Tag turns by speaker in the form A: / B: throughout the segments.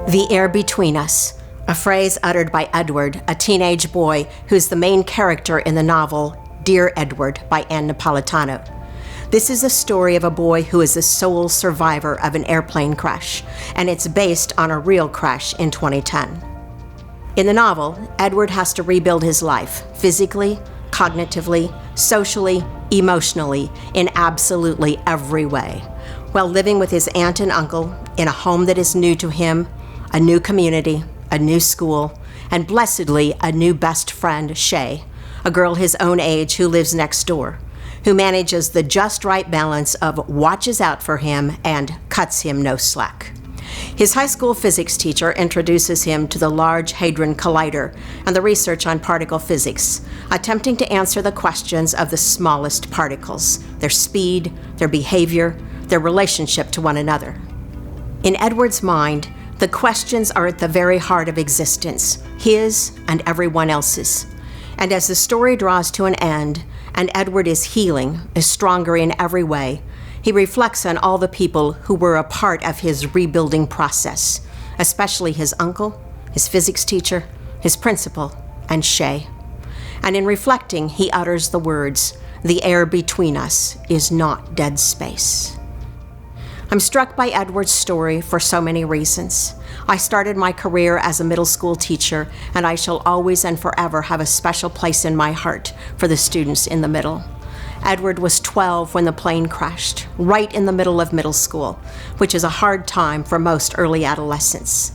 A: The air between us, a phrase uttered by Edward, a teenage boy who's the main character in the novel Dear Edward by Ann Napolitano. This is a story of a boy who is the sole survivor of an airplane crash, and it's based on a real crash in 2010. In the novel, Edward has to rebuild his life, physically, cognitively, socially, emotionally, in absolutely every way, while living with his aunt and uncle in a home that is new to him, a new community, a new school, and blessedly a new best friend, Shay, a girl his own age who lives next door, who manages the just right balance of watches out for him and cuts him no slack. His high school physics teacher introduces him to the Large Hadron Collider and the research on particle physics, attempting to answer the questions of the smallest particles, their speed, their behavior, their relationship to one another. In Edward's mind, the questions are at the very heart of existence, his and everyone else's. And as the story draws to an end, and Edward is healing, is stronger in every way, he reflects on all the people who were a part of his rebuilding process, especially his uncle, his physics teacher, his principal, and Shay. And in reflecting, he utters the words, "The air between us is not dead space." I'm struck by Edward's story for so many reasons. I started my career as a middle school teacher, and I shall always and forever have a special place in my heart for the students in the middle. Edward was 12 when the plane crashed, right in the middle of middle school, which is a hard time for most early adolescents.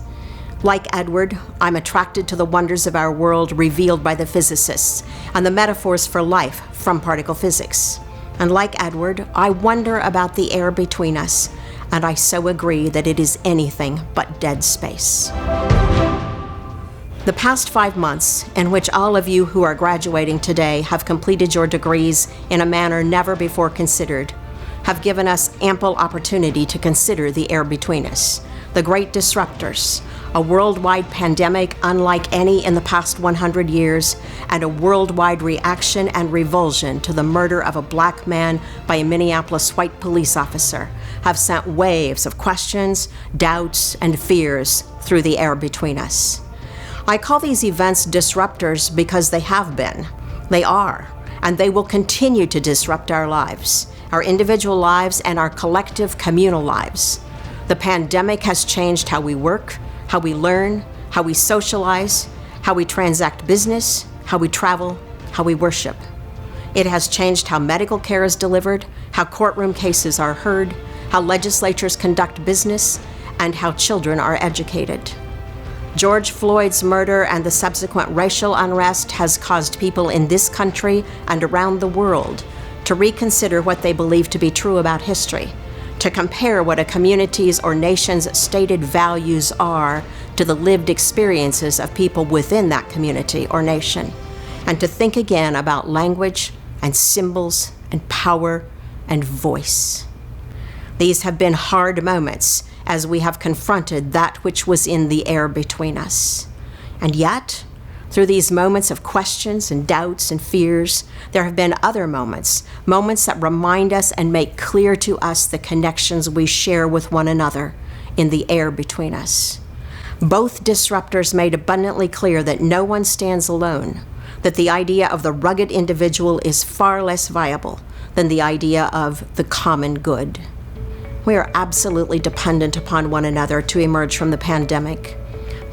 A: Like Edward, I'm attracted to the wonders of our world revealed by the physicists and the metaphors for life from particle physics. And like Edward, I wonder about the air between us, and I so agree that it is anything but dead space. The past 5 months, in which all of you who are graduating today have completed your degrees in a manner never before considered, have given us ample opportunity to consider the air between us, the great disruptors, a worldwide pandemic unlike any in the past 100 years, and a worldwide reaction and revulsion to the murder of a black man by a Minneapolis white police officer, have sent waves of questions, doubts, and fears through the air between us. I call these events disruptors because they have been, they are, and they will continue to disrupt our lives, our individual lives, and our collective communal lives. The pandemic has changed how we work, how we learn, how we socialize, how we transact business, how we travel, how we worship. It has changed how medical care is delivered, how courtroom cases are heard, how legislatures conduct business, and how children are educated. George Floyd's murder and the subsequent racial unrest has caused people in this country and around the world to reconsider what they believe to be true about history, to compare what a community's or nation's stated values are to the lived experiences of people within that community or nation, and to think again about language and symbols and power and voice. These have been hard moments as we have confronted that which was in the air between us. And yet, through these moments of questions and doubts and fears, there have been other moments that remind us and make clear to us the connections we share with one another in the air between us. Both disruptors made abundantly clear that no one stands alone, that the idea of the rugged individual is far less viable than the idea of the common good. We are absolutely dependent upon one another to emerge from the pandemic.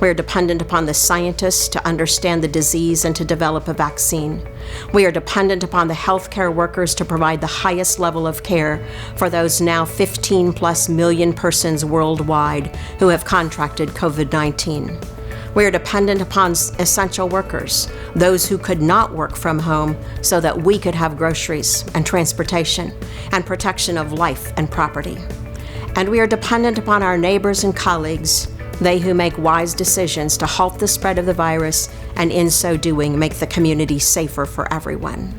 A: We are dependent upon the scientists to understand the disease and to develop a vaccine. We are dependent upon the healthcare workers to provide the highest level of care for those now 15+ million persons worldwide who have contracted COVID-19. We are dependent upon essential workers, those who could not work from home so that we could have groceries and transportation and protection of life and property. And we are dependent upon our neighbors and colleagues, they who make wise decisions to halt the spread of the virus and in so doing make the community safer for everyone.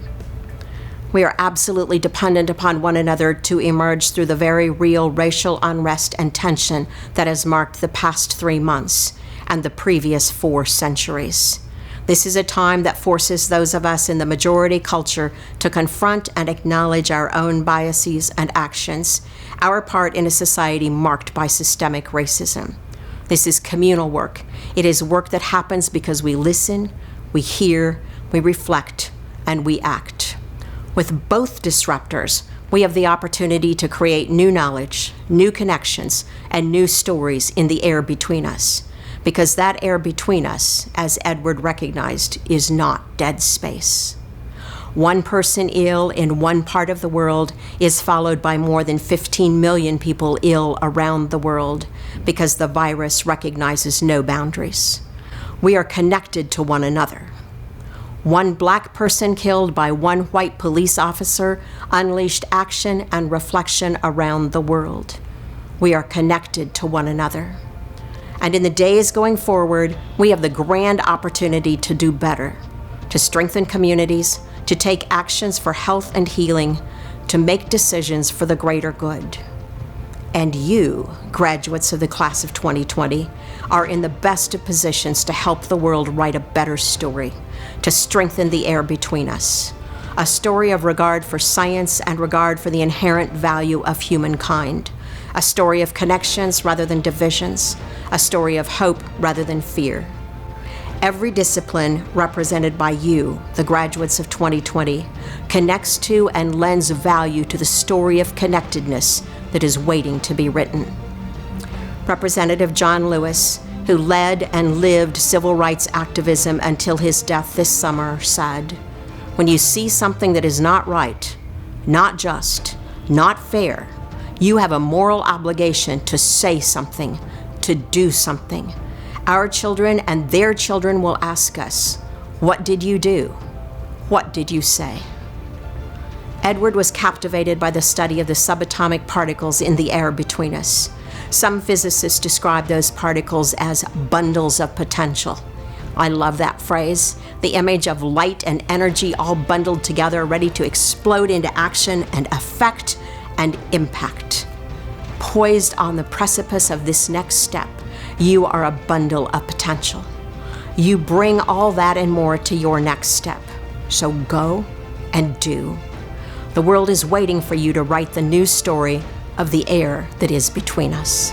A: We are absolutely dependent upon one another to emerge through the very real racial unrest and tension that has marked the past 3 months and the previous 4 centuries. This is a time that forces those of us in the majority culture to confront and acknowledge our own biases and actions, our part in a society marked by systemic racism. This is communal work. It is work that happens because we listen, we hear, we reflect, and we act. With both disruptors, we have the opportunity to create new knowledge, new connections, and new stories in the air between us. Because that air between us, as Edward recognized, is not dead space. One person ill in one part of the world is followed by more than 15 million people ill around the world because the virus recognizes no boundaries. We are connected to one another. One black person killed by one white police officer unleashed action and reflection around the world. We are connected to one another. And in the days going forward, we have the grand opportunity to do better, to strengthen communities, to take actions for health and healing, to make decisions for the greater good. And you, graduates of the class of 2020, are in the best of positions to help the world write a better story, to strengthen the air between us, a story of regard for science and regard for the inherent value of humankind, a story of connections rather than divisions, a story of hope rather than fear. Every discipline represented by you, the graduates of 2020, connects to and lends value to the story of connectedness that is waiting to be written. Representative John Lewis, who led and lived civil rights activism until his death this summer, said, "When you see something that is not right, not just, not fair, you have a moral obligation to say something, to do something. Our children and their children will ask us, 'What did you do? What did you say?'" Edward was captivated by the study of the subatomic particles in the air between us. Some physicists describe those particles as bundles of potential. I love that phrase, the image of light and energy all bundled together, ready to explode into action and effect and impact. Poised on the precipice of this next step, you are a bundle of potential. You bring all that and more to your next step. So go and do. The world is waiting for you to write the new story of the air that is between us.